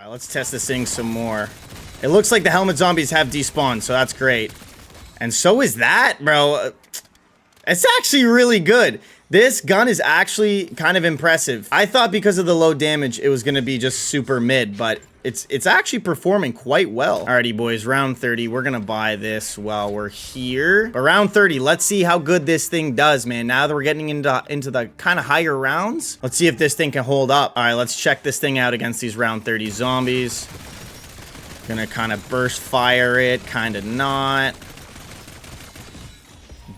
All right, let's test this thing some more. It looks like the helmet zombies have despawned, so that's great. And so is that, bro. It's actually really good. This gun is actually kind of impressive. I thought because of the low damage, it was going to be just super mid, but it's actually performing quite well. Alrighty, boys, round 30. We're going to buy this while we're here. But round 30, let's see how good this thing does, man. Now that we're getting into the kind of higher rounds, let's see if this thing can hold up. All right, let's check this thing out against these round 30 zombies. Gonna kind of burst fire it, kind of not.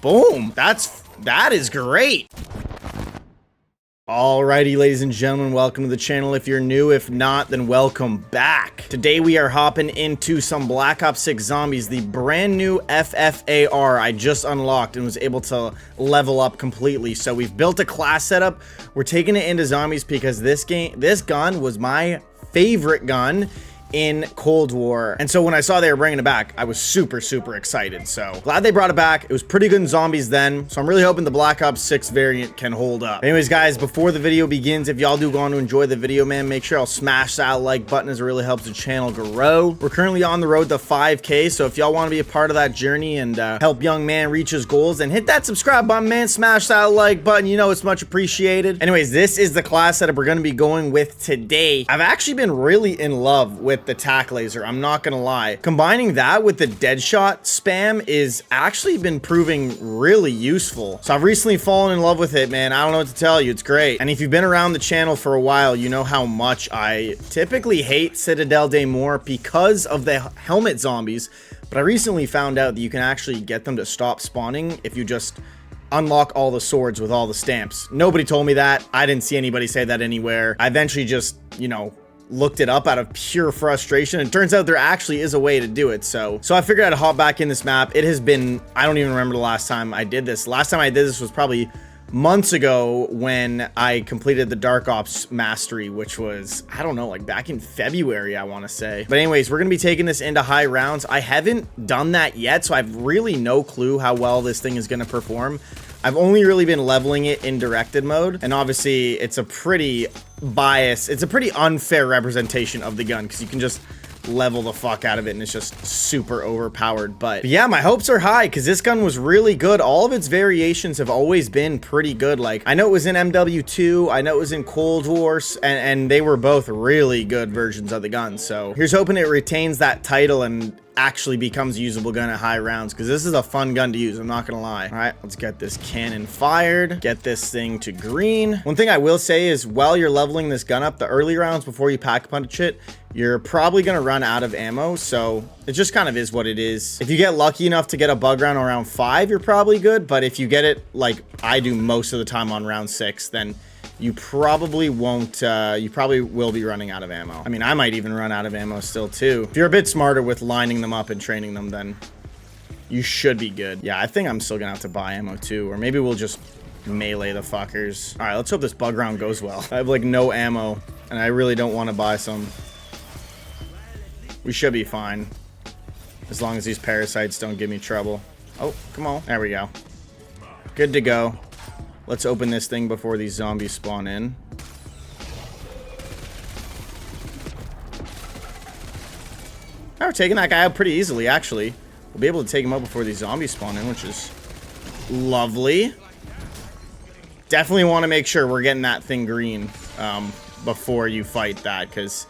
Boom. That is great. Alrighty, ladies and gentlemen, welcome to the channel. If you're new, if not, then welcome back. Today we are hopping into some Black Ops 6 Zombies, the brand new Ffar I just unlocked and was able to level up completely. So we've built a class setup. We're taking it into Zombies because this gun was my favorite gun in Cold War, and so when I saw they were bringing it back, I was super excited. So glad they brought it back. It was pretty good in Zombies then, so I'm really hoping the Black Ops 6 variant can hold up. Anyways, guys, before the video begins, if y'all do go on to enjoy the video, man, make sure y'all smash that like button as it really helps the channel grow. We're currently on the road to 5K, so if y'all want to be a part of that journey and help young man reach his goals, then hit that subscribe button, man. Smash that like button. You know it's much appreciated. Anyways, this is the class setup we're going to be going with today. I've actually been really in love with the tac laser, I'm not gonna lie. Combining that with the deadshot spam is actually been proving really useful. So I've recently fallen in love with it, man. I don't know what to tell you. It's great. And if you've been around the channel for a while, you know how much I typically hate Citadel Day more because of the helmet zombies. But I recently found out that you can actually get them to stop spawning if you just unlock all the swords with all the stamps. Nobody told me that. I didn't see anybody say that anywhere. I eventually just, you know, looked it up out of pure frustration, and it turns out there actually is a way to do it. So I figured I'd hop back in this map. It has been, I don't even remember the last time I did this. Last time I did this was probably months ago when I completed the Dark Ops Mastery, which was, I don't know, like back in February, I want to say. But anyways, we're going to be taking this into high rounds. I haven't done that yet, so I have really no clue how well this thing is going to perform. I've only really been leveling it in directed mode, and obviously it's a pretty biased, it's a pretty unfair representation of the gun because you can just level the fuck out of it and it's just super overpowered. But yeah, my hopes are high because this gun was really good. All of its variations have always been pretty good. Like, I know it was in MW2, I know it was in Cold War, and they were both really good versions of the gun. So here's hoping it retains that title and actually becomes a usable gun at high rounds, because this is a fun gun to use, I'm not gonna lie. All right, let's get this cannon fired, get this thing to green. One thing I will say is while you're leveling this gun up, the early rounds before you pack punch it, you're probably gonna run out of ammo, so it just kind of is what it is. If you get lucky enough to get a bug round around 5, you're probably good, but if you get it like I do most of the time on round 6, then you probably won't, you probably will be running out of ammo. I mean, I might even run out of ammo still too. If you're a bit smarter with lining them up and training them, then you should be good. Yeah, I think I'm still gonna have to buy ammo too, or maybe we'll just melee the fuckers. All right, let's hope this bug round goes well. I have like no ammo, and I really don't want to buy some. We should be fine, as long as these parasites don't give me trouble. Oh, come on. There we go. Good to go. Let's open this thing before these zombies spawn in. Oh, we're taking that guy out pretty easily, actually. We'll be able to take him out before these zombies spawn in, which is lovely. Definitely want to make sure we're getting that thing green before you fight that, because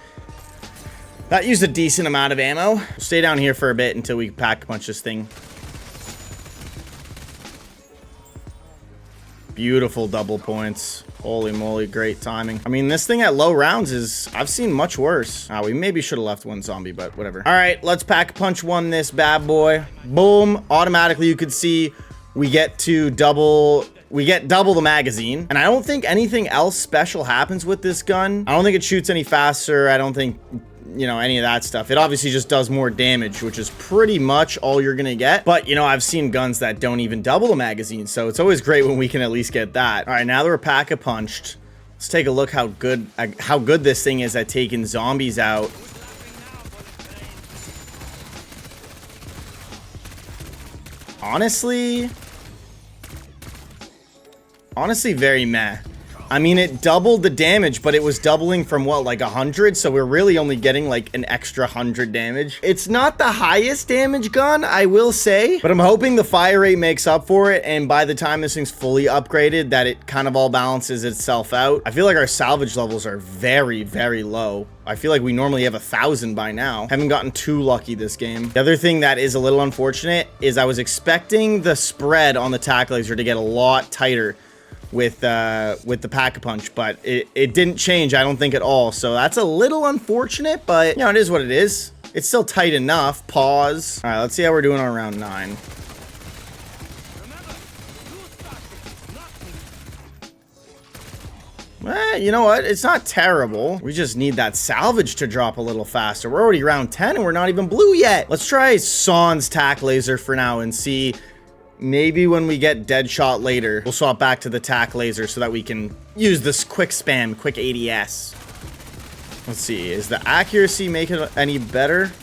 that used a decent amount of ammo. We'll stay down here for a bit until we pack punch this thing. Beautiful double points. Holy moly, great timing. I mean, this thing at low rounds is, I've seen much worse. We maybe should have left one zombie, but whatever. All right, let's pack punch one this bad boy. Boom. Automatically, you could see we get double the magazine. And I don't think anything else special happens with this gun. I don't think it shoots any faster. I don't think, you know, any of that stuff. It obviously just does more damage, which is pretty much all you're gonna get. But, you know, I've seen guns that don't even double the magazine, so it's always great when we can at least get that. All right, now that we're pack-a-punched, let's take a look how good this thing is at taking zombies out. Honestly, very meh. I mean, it doubled the damage, but it was doubling from what, like 100? So we're really only getting like an extra 100 damage. It's not the highest damage gun, I will say, but I'm hoping the fire rate makes up for it. And by the time this thing's fully upgraded, that it kind of all balances itself out. I feel like our salvage levels are very, very low. I feel like we normally have 1,000 by now. Haven't gotten too lucky this game. The other thing that is a little unfortunate is I was expecting the spread on the tack laser to get a lot tighter with the pack-a-punch, but it didn't change, I don't think, at all. So that's a little unfortunate, but you know, it is what it is. It's still tight enough. Pause. All right, let's see how we're doing on round 9. You know what? It's not terrible. We just need that salvage to drop a little faster. We're already round 10 and we're not even blue yet. Let's try Son's tack laser for now and see. Maybe when we get dead shot later, we'll swap back to the tack laser so that we can use this quick spam, quick ADS. Let's see, is the accuracy making it any better?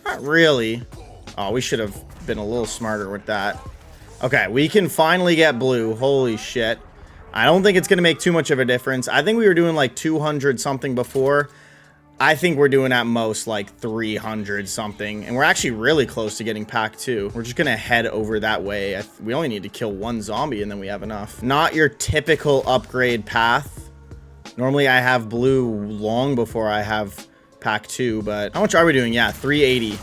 Not really. Oh, we should have been a little smarter with that. Okay, we can finally get blue. Holy shit. I don't think it's going to make too much of a difference. I think we were doing like 200 something before. I think we're doing at most like 300 something, and we're actually really close to getting pack 2. We're just gonna head over that way. We only need to kill 1 zombie and then we have enough. Not your typical upgrade path. Normally I have blue long before I have pack 2, but how much are we doing? Yeah, 380.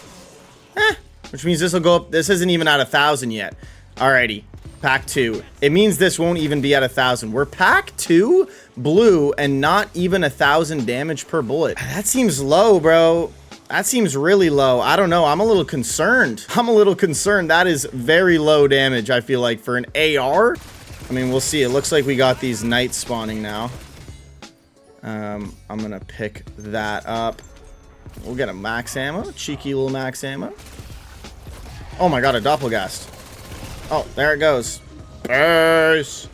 Which means this will go up. This isn't even at 1,000 yet. Alrighty. Pack 2. It means this won't even be at 1,000. We're pack 2 blue and not even 1,000 damage per bullet. That seems low, bro. That seems really low. I don't know. I'm a little concerned. That is very low damage, I feel like, for an AR. I mean, we'll see. It looks like we got these knights spawning now. I'm gonna pick that up. We'll get a max ammo. Cheeky little max ammo. Oh my god, a doppelgast. Oh, there it goes. Burst.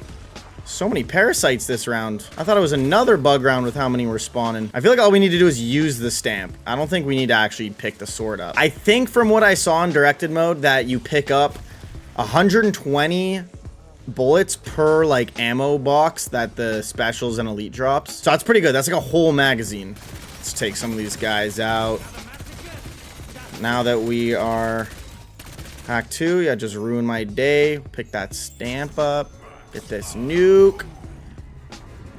So many parasites this round. I thought it was another bug round with how many were spawning. I feel like all we need to do is use the stamp. I don't think we need to actually pick the sword up. I think from what I saw in directed mode that you pick up 120 bullets per like ammo box that the specials and elite drops. So that's pretty good. That's like a whole magazine. Let's take some of these guys out. Now that we are pack 2, yeah, just ruin my day. Pick that stamp up. Get this nuke.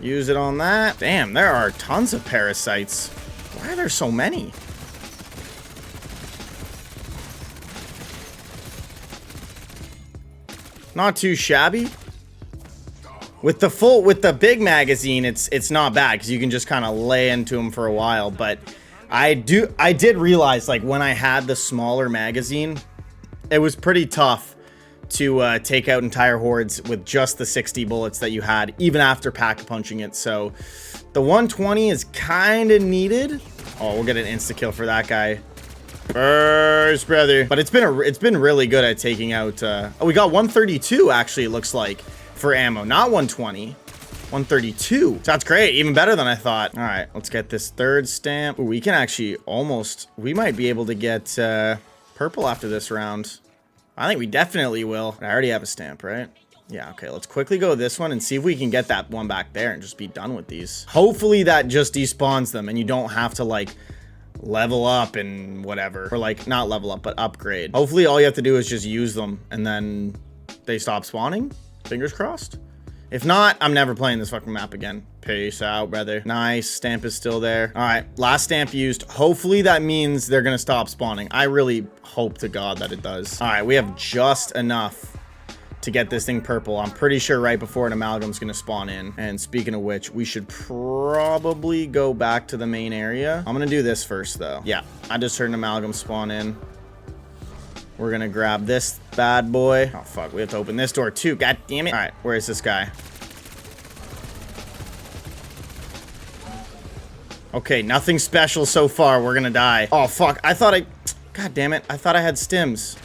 Use it on that. Damn, there are tons of parasites. Why are there so many? Not too shabby. With the big magazine, it's not bad because you can just kind of lay into them for a while. But I did realize, like, when I had the smaller magazine, it was pretty tough to take out entire hordes with just the 60 bullets that you had, even after pack-punching it. So the 120 is kind of needed. Oh, we'll get an insta-kill for that guy. Burst, brother. But it's been really good at taking out... oh, we got 132, actually, it looks like, for ammo. Not 120. 132. So that's great. Even better than I thought. All right, let's get this third stamp. Ooh, we can actually almost... We might be able to get purple after this round. I think we definitely will. I already have a stamp, right? Yeah, okay. Let's quickly go this one and see if we can get that one back there and just be done with these. Hopefully that just despawns them and you don't have to, like, level up and whatever. Or, like, not level up, but upgrade. Hopefully all you have to do is just use them and then they stop spawning. Fingers crossed. If not, I'm never playing this fucking map again. Peace out, brother. Nice. Stamp is still there. All right. Last stamp used. Hopefully that means they're going to stop spawning. I really hope to God that it does. All right. We have just enough to get this thing purple. I'm pretty sure right before an amalgam is going to spawn in. And speaking of which, we should probably go back to the main area. I'm going to do this first, though. Yeah. I just heard an amalgam spawn in. We're going to grab this bad boy. Oh, fuck. We have to open this door, too. God damn it. All right. Where is this guy? Okay, nothing special so far. We're going to die. Oh, fuck. I thought I... God damn it. I thought I had stims.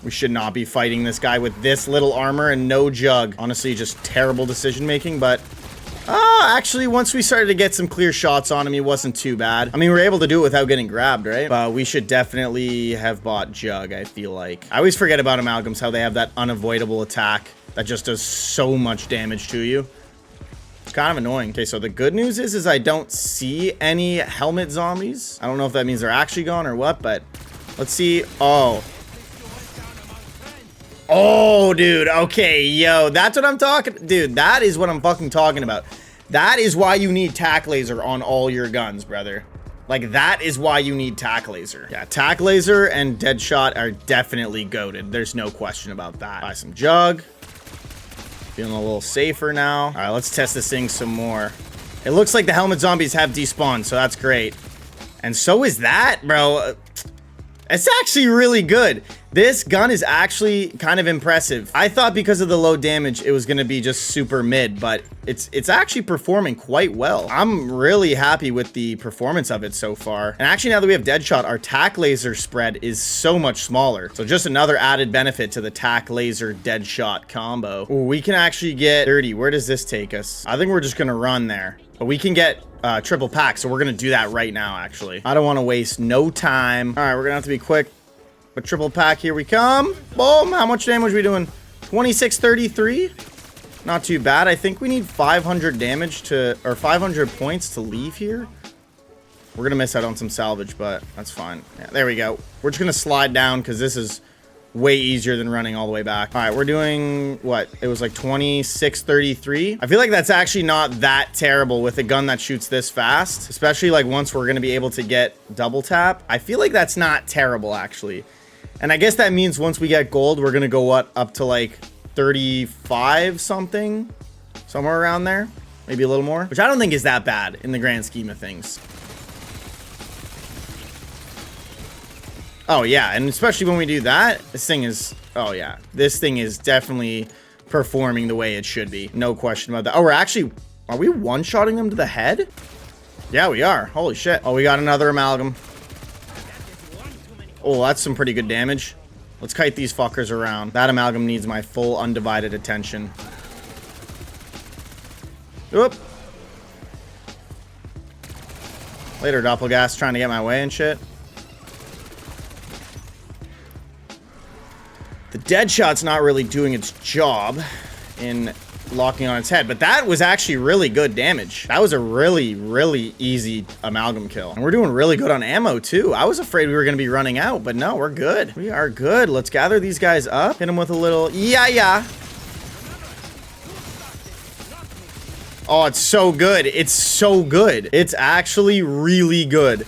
We should not be fighting this guy with this little armor and no jug. Honestly, just terrible decision making, but... Actually, once we started to get some clear shots on him, he wasn't too bad. I mean, we were able to do it without getting grabbed, right? But we should definitely have bought Jug, I feel like. I always forget about amalgams, how they have that unavoidable attack that just does so much damage to you. It's kind of annoying. Okay, so the good news is I don't see any helmet zombies. I don't know if that means they're actually gone or what, but let's see. Oh, dude. Okay, yo, that's what I'm talking. Dude, that is what I'm fucking talking about. That is why you need tack laser on all your guns, brother. Like, that is why you need tack laser. Yeah, tack laser and dead shot are definitely goated. There's no question about that. Buy some Jug. Feeling a little safer now. All right, let's test this thing some more. It looks like the helmet zombies have despawned, so that's great. And so is that, bro. It's actually really good. This gun is actually kind of impressive. I thought because of the low damage, it was going to be just super mid, but it's actually performing quite well. I'm really happy with the performance of it so far. And actually, now that we have Deadshot, our tack laser spread is so much smaller. So just another added benefit to the tack laser Deadshot combo. Ooh, we can actually get 30. Where does this take us? I think we're just going to run there. But we can get triple pack, so we're going to do that right now, actually. I don't want to waste no time. All right, we're going to have to be quick. But triple pack, here we come. Boom. How much damage are we doing? 2633. Not too bad. I think we need 500 damage to, or 500 points to leave here. We're going to miss out on some salvage, but that's fine. Yeah, there we go. We're just going to slide down because this is way easier than running all the way back. All right, we're doing what? It was like 2633. I feel like that's actually not that terrible with a gun that shoots this fast, especially like once we're going to be able to get double tap. I feel like that's not terrible, actually. And I guess that means once we get gold, we're going to go what, up to like 35 something, somewhere around there, maybe a little more, which I don't think is that bad in the grand scheme of things. Oh yeah, and especially when we do that, this thing is, oh yeah, this thing is definitely performing the way it should be. No question about that. Oh, are we one-shotting them to the head? Yeah, we are. Holy shit. Oh, we got another amalgam. Oh, that's some pretty good damage. Let's kite these fuckers around. That amalgam needs my full undivided attention. Oop. Later, Doppelgas, trying to get my way and shit. The Deadshot's not really doing its job in locking on its head, but that was actually really good damage. That was a really, really easy amalgam kill. And we're doing really good on ammo too. I was afraid we were going to be running out, but no, we're good. We are good. Let's gather these guys up. Hit them with a little yeah. Oh, it's so good. It's so good. It's actually really good.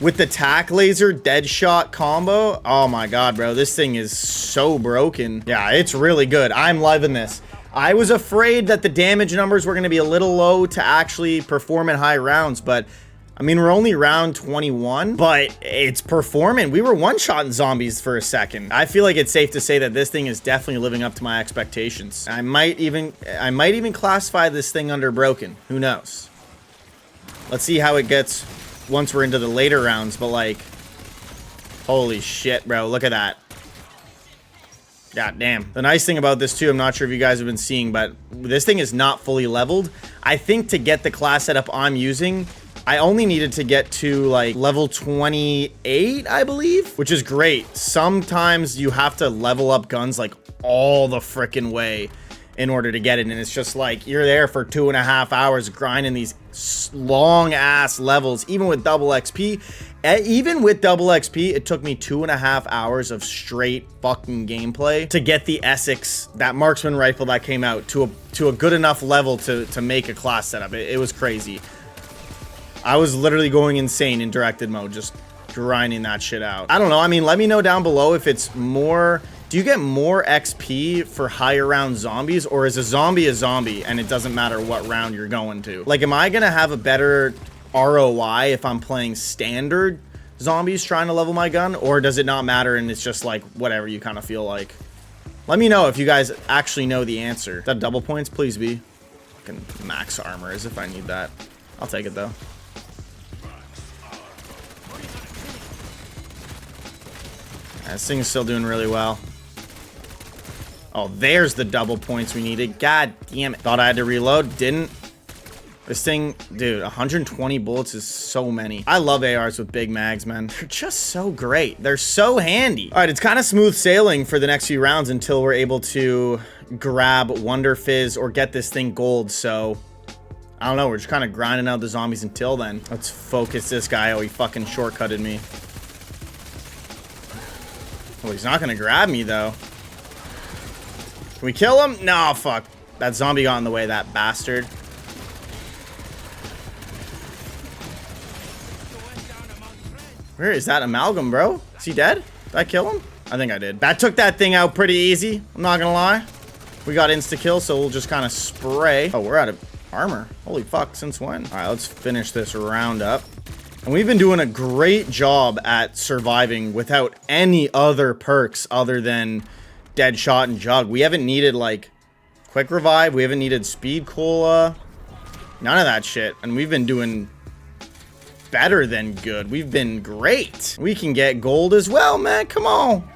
With the tack laser Deadshot combo, oh my god, bro, this thing is so broken. Yeah, it's really good. I'm loving this. I was afraid that the damage numbers were going to be a little low to actually perform in high rounds, but I mean, we're only round 21, but it's performing. We were one-shotting zombies for a second. I feel like it's safe to say that this thing is definitely living up to my expectations. I might even classify this thing under broken. Who knows? Let's see how it gets once we're into the later rounds, but like, holy shit, bro, look at that. God damn. The nice thing about this too, I'm not sure if you guys have been seeing, but this thing is not fully leveled. I think to get the class setup I'm using, I only needed to get to like level 28, I believe, which is great. Sometimes you have to level up guns like all the freaking way in order to get it, and it's just like you're there for 2.5 hours grinding these long ass levels. Even with double XP, it took me 2.5 hours of straight fucking gameplay to get the Essex, that marksman rifle that came out, to a good enough level to make a class setup. It was crazy. I was literally going insane in directed mode, just grinding that shit out. I don't know. I mean, let me know down below if it's more. Do you get more XP for higher round zombies, or is a zombie and it doesn't matter what round you're going to? Like, am I gonna have a better ROI if I'm playing standard zombies trying to level my gun, or does it not matter and it's just like whatever you kind of feel like? Let me know if you guys actually know the answer. Is that double points? Please be. Fucking max armor as if I need that. I'll take it though. This thing's still doing really well. Oh, there's the double points we needed. God damn it. Thought I had to reload. Didn't. This thing, dude, 120 bullets is so many. I love ARs with big mags, man. They're just so great. They're so handy. All right, it's kind of smooth sailing for the next few rounds until we're able to grab Wonder Fizz or get this thing gold. So I don't know. We're just kind of grinding out the zombies until then. Let's focus this guy. Oh, he fucking shortcutted me. Oh, he's not going to grab me, though. Can we kill him? No, fuck. That zombie got in the way, that bastard. Where is that amalgam, bro? Is he dead? Did I kill him? I think I did. That took that thing out pretty easy. I'm not gonna lie. We got insta-kill, so we'll just kind of spray. Oh, we're out of armor. Holy fuck, since when? All right, let's finish this round up. And we've been doing a great job at surviving without any other perks other than Deadshot and Jug. We haven't needed, like, Quick Revive. We haven't needed Speed Cola. None of that shit. And we've been doing better than good. We've been great. We can get gold as well, man. Come on.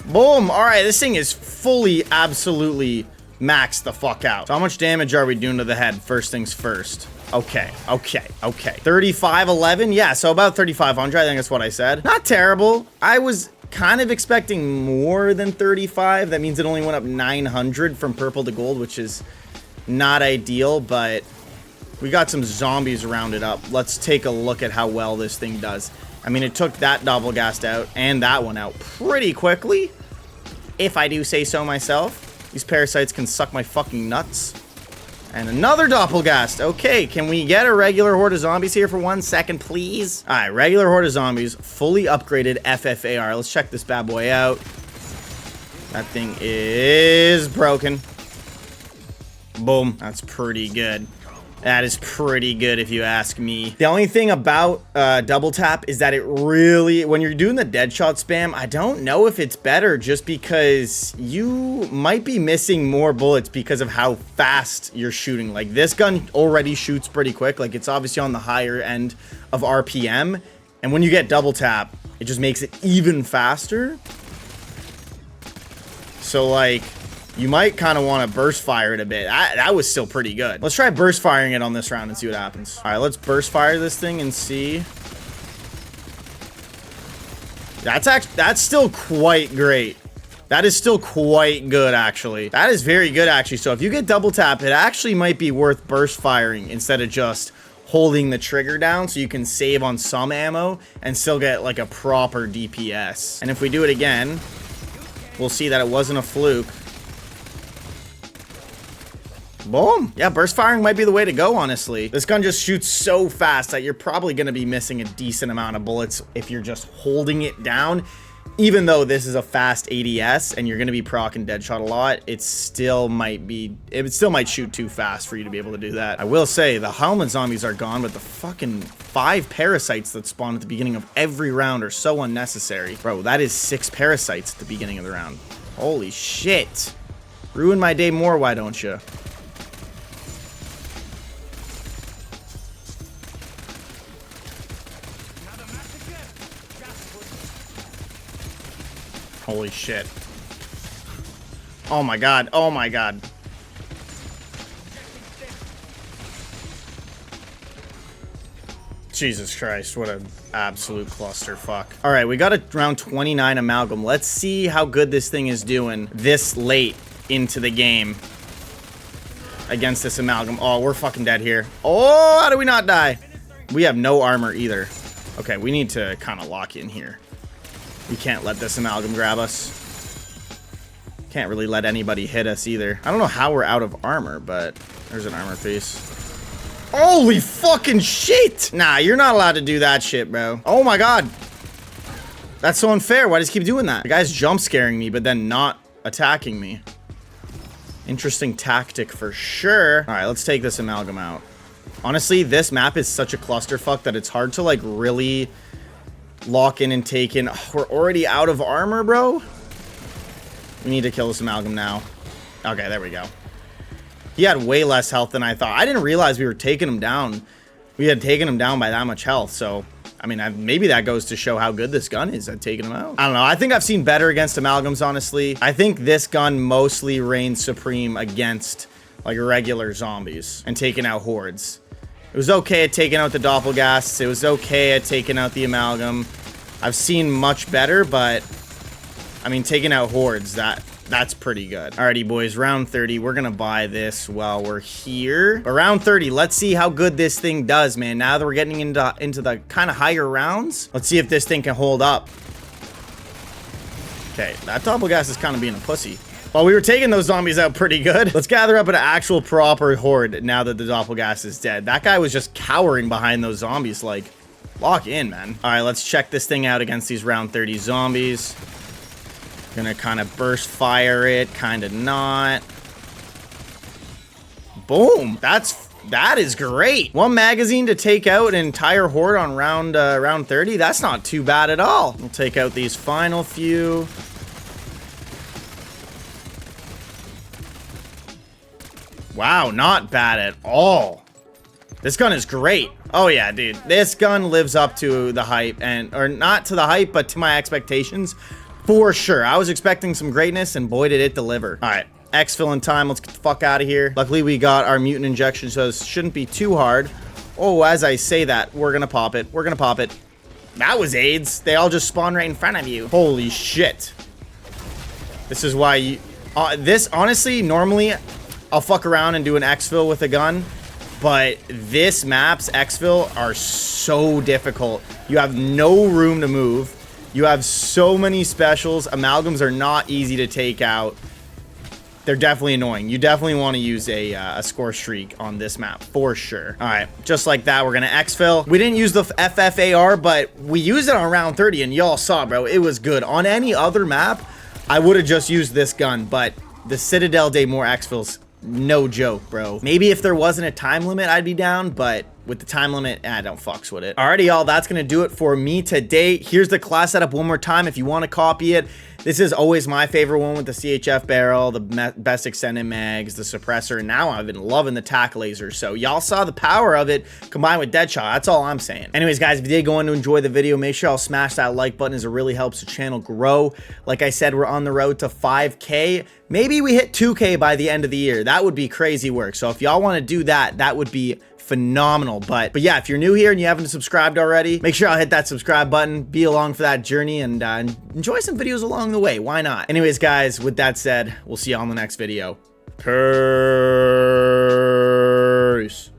Boom. All right, this thing is fully, absolutely maxed the fuck out. So how much damage are we doing to the head? First things first. Okay. 3511. Yeah, so about 3,500. I think that's what I said. Not terrible. I was kind of expecting more than 35. That means it only went up 900 from purple to gold, which is not ideal, but we got some zombies rounded up. Let's take a look at how well this thing does. I mean, it took that Doppelgast out and that one out pretty quickly, if I do say so myself. These parasites can suck my fucking nuts. And another Doppelgast. Okay, can we get a regular horde of zombies here for 1 second, please? All right, regular horde of zombies, fully upgraded FFAR. Let's check this bad boy out. That thing is broken. Boom. That's pretty good. That is pretty good if you ask me. The only thing about double tap is that it really, when you're doing the Deadshot spam, I don't know if it's better just because you might be missing more bullets because of how fast you're shooting. Like, this gun already shoots pretty quick. Like, it's obviously on the higher end of RPM. And when you get double tap, it just makes it even faster. So, like, you might kind of want to burst fire it a bit. That was still pretty good. Let's try burst firing it on this round and see what happens. All right, let's burst fire this thing and see. That's still quite great. That is still quite good, actually. That is very good, actually. So if you get double tap, it actually might be worth burst firing instead of just holding the trigger down so you can save on some ammo and still get like a proper DPS. And if we do it again, we'll see that it wasn't a fluke. Boom. Yeah, burst firing might be the way to go, honestly. This gun just shoots so fast that you're probably going to be missing a decent amount of bullets if you're just holding it down. Even though this is a fast ADS and you're going to be proccing Deadshot a lot, it still might shoot too fast for you to be able to do that. I will say, the helmet zombies are gone, but the fucking 5 parasites that spawn at the beginning of every round are so unnecessary. Bro, that is 6 parasites at the beginning of the round. Holy shit. Ruin my day more, why don't you? Holy shit. Oh my god. Oh my god. Jesus Christ. What an absolute clusterfuck. All right, we got a round 29 amalgam. Let's see how good this thing is doing this late into the game against this amalgam. Oh, we're fucking dead here. Oh, how do we not die? We have no armor either. Okay, we need to kind of lock in here. We can't let this amalgam grab us. Can't really let anybody hit us either. I don't know how we're out of armor, but there's an armor piece. Holy fucking shit! Nah, you're not allowed to do that shit, bro. Oh my god. That's so unfair. Why does he keep doing that? The guy's jump scaring me, but then not attacking me. Interesting tactic for sure. All right, let's take this amalgam out. Honestly, this map is such a clusterfuck that it's hard to, like, really lock in and take in. Oh, we're already out of armor, bro. We need to kill this amalgam now. Okay, there we go. He had way less health than I thought. I didn't realize we were taking him down. We had taken him down by that much health, so I mean, maybe that goes to show how good this gun is at taking him out. I don't know. I think I've seen better against amalgams, honestly. I think this gun mostly reigns supreme against like regular zombies and taking out hordes. It was okay at taking out the doppelgasts. It was okay at taking out the amalgam. I've seen much better, but I mean, taking out hordes, that's pretty good. Alrighty, boys, round 30. We're gonna buy this while we're here. But round 30, let's see how good this thing does, man. Now that we're getting into the kind of higher rounds, let's see if this thing can hold up. Okay, that doppelgast is kind of being a pussy. Well, we were taking those zombies out pretty good. Let's gather up an actual proper horde now that the doppelgast is dead. That guy was just cowering behind those zombies. Like, lock in, man. All right, let's check this thing out against these round 30 zombies. Gonna kind of burst fire it, kind of not. Boom. That is great. One magazine to take out an entire horde on round 30. That's not too bad at all. We'll take out these final few. Wow, not bad at all. This gun is great. Oh yeah, dude. This gun lives up to the hype, or not to the hype, but to my expectations for sure. I was expecting some greatness, and boy did it deliver. All right, exfil in time. Let's get the fuck out of here. Luckily, we got our mutant injection, so this shouldn't be too hard. Oh, as I say that, we're gonna pop it. We're gonna pop it. That was AIDS. They all just spawn right in front of you. Holy shit. This is why you... this, honestly, normally... I'll fuck around and do an exfil with a gun, but this map's exfil are so difficult. You have no room to move. You have so many specials. Amalgams are not easy to take out. They're definitely annoying. You definitely want to use a score streak on this map for sure. All right, just like that, we're gonna exfil. We didn't use the FFAR, but we used it on round 30, and y'all saw, bro, it was good. On any other map, I would have just used this gun, but the Citadel Day more exfils, no joke, bro. Maybe if there wasn't a time limit, I'd be down, but with the time limit, I don't fucks with it. Alrighty, y'all, that's gonna do it for me today. Here's the class setup one more time if you want to copy it. This is always my favorite one with the CHF barrel, the best extended mags, the suppressor. Now I've been loving the tack laser. So y'all saw the power of it combined with Deadshot. That's all I'm saying. Anyways, guys, if you did go on to enjoy the video, make sure y'all smash that like button as it really helps the channel grow. Like I said, we're on the road to 5K. Maybe we hit 2K by the end of the year. That would be crazy work. So if y'all want to do that, that would be phenomenal. But yeah, if you're new here and you haven't subscribed already, make sure I'll hit that subscribe button, be along for that journey, and enjoy some videos along the way. Why not? Anyways, guys, with that said, we'll see y'all in the next video.